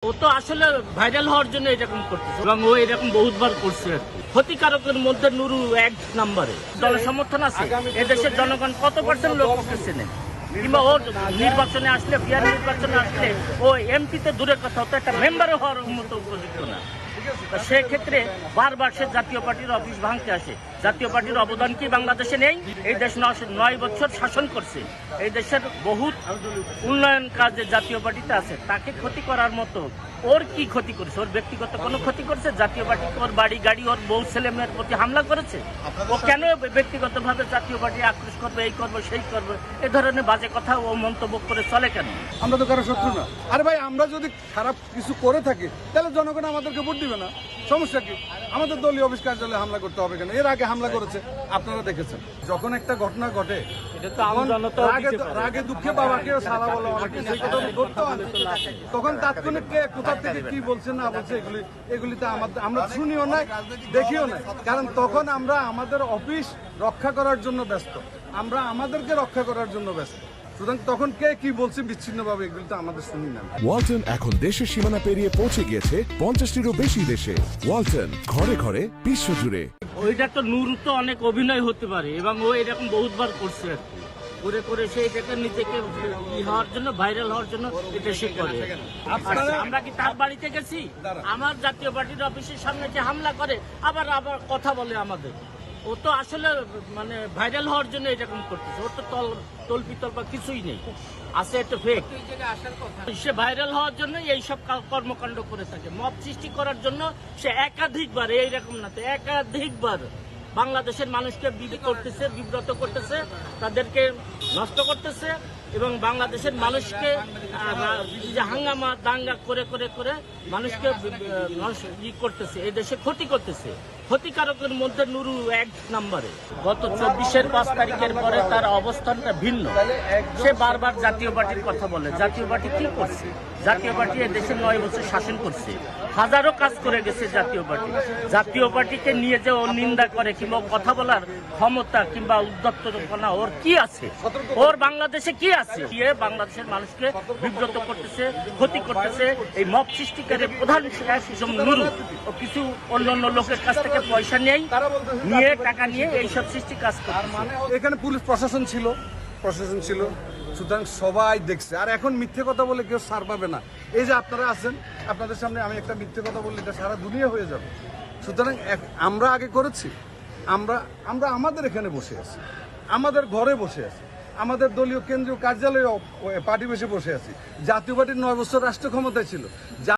ও তো আসলে ভাইরাল হওয়ার জন্য এরকম করতেছে এবং ও এরকম বহুতবার করছে আর কি। ক্ষতিকারকের মধ্যে নুরু এক নম্বরে। জনসমর্থন আছে, এদেশের জনগণ কত পার্সেন্ট লোক ওকে চেনে, কিংবা ও নির্বাচনে আসলে বিহার নির্বাচনে আসলে ও এমপিতে দূরের কথা, তো একটা মেম্বারও হওয়ার মতো উপযুক্ত না। সেক্ষেত্রে বারবার সে জাতীয় পার্টির অফিস ভাঙতে আসে। জাতীয় পার্টির অবদান কি বাংলাদেশে নেই? এই দেশ 9 বছর শাসন করছে, এই দেশের বহুত উন্নয়ন কাজে জাতীয় পার্টিতে আছে। তাকে ক্ষতি করার মতো ওর কি ক্ষতি করেছে? ওর ব্যক্তিগত কোনো ক্ষতি করেছে? জাতীয় পার্টি ওর বাড়ি গাড়ি ওর বউ ছেলে মেয়ের প্রতি হামলা করেছে? ও কেন ব্যক্তিগতভাবে জাতীয় পার্টি আক্রোশ করবে, এই করবে সেই করবে, এ ধরনের বাজে কথা ও মন্তব্য করে চলে কেন? আমরা তো কারো শত্রু না। আরে ভাই, আমরা যদি খারাপ কিছু করে থাকি তাহলে জনগণ আমাদেরকে ভোট দিবে না, সমস্যা কি? আমাদের দলীয় অফিস কার্যালয়ে হামলা করতে হবে কেন? এর আগে হামলা করেছে, আপনারা দেখেছেন। যখন একটা ঘটনা ঘটে রাগে দুঃখে বাবাকে সালা বলা অনেকে সেই কথা করতে হয়, তখন তাৎক্ষণিক কে কোথা থেকে কি বলছে না বলছে এগুলিতে আমরা শুনিও না, দেখিও না। কারণ তখন আমরা আমাদের অফিস রক্ষা করার জন্য ব্যস্ত, আমরা আমাদেরকে রক্ষা করার জন্য ব্যস্ত। সুতরাং তখন কে কি বলছে বিচ্ছিন্নভাবে এগুলি তো আমাদের শুনি না। ওয়ালটন এখন দেশের সীমানা পেরিয়ে পৌঁছে গিয়েছে 50টিরও বেশি দেশে। ওয়ালটন, ঘরে ঘরে বিশ্বজুড়ে। ওইটা তো নুরু তো অনেক অভিনয় হতে পারে এবং ও এরকম বহুতবার করছে আর কি। করে করে সে এটাকে নিজেকে হওয়ার জন্য, ভাইরাল হওয়ার জন্য এটা সে করে। আমরা কি তার বাড়িতে গেছি? আমার জাতীয় পার্টির অফিসের সামনে যে হামলা করে আবার কথা বলে আমাদের। ও তো আসলে মানে ভাইরাল হওয়ার জন্য এরকম করতেছে। ওর তো তল্পি কিছুই নেই, আছে একটা ফেক। সে ভাইরাল হওয়ার জন্য এইসব কর্মকাণ্ড করে থাকে, মব সৃষ্টি করার জন্য। সে একাধিকবার, এইরকম না তো একাধিকবার বাংলাদেশের মানুষকে বিব্রত করতেছে, তাদেরকে নষ্ট করতেছে এবং বাংলাদেশের মানুষকে যে হাঙ্গামা দাঙ্গা করে করে করে মানুষকে করতেছে, এই দেশে ক্ষতি করতেছে। ক্ষতিকারকের মধ্যে নুরু এক নম্বরে। গত 24-এর 5 তারিখের পরে তার অবস্থানটা ভিন্ন। সে বারবার জাতীয় পার্টির কথা বলে। জাতীয় পার্টি কি করছে? জাতীয় পার্টি দেশে 9 বছর শাসন করছে, হাজারো কাজ করে গেছে জাতীয় পার্টি। জাতীয় পার্টিকে নিয়ে যে ও নিন্দা করে কিংবা কথা বলার ক্ষমতা কিংবা উদ্যত্তপনা ওর কি আছে? ওর বাংলাদেশে কি আছে? বাংলাদেশের মানুষকে বিব্রত করতেছে, ক্ষতি করতেছে। এই মব সৃষ্টিকারী প্রধান নুরু ও কিছু অন্যান্য লোকের কাছ থেকে পয়সা নিয়ে টাকা নিয়ে এইসব সৃষ্টি কাজ করতেছে। এখানে পুলিশ প্রশাসন ছিল, সুতরাং সবাই দেখছে। আর এখন মিথ্যে কথা বলে কেউ সার পাবে না। এই যে আপনারা আছেন, আপনাদের সামনে আমি একটা মিথ্যে কথা বললে এটা সারা দুনিয়া হয়ে যাবে। সুতরাং আমরা আগে করেছি, আমরা আমাদের এখানে বসে আছি, আমাদের ঘরে বসে আছি, আমাদের দলীয় কেন্দ্রীয় কার্যালয়ে পার্টি বসে আছি। জাতীয় পার্টির 9 বছর রাষ্ট্র ক্ষমতায় ছিল।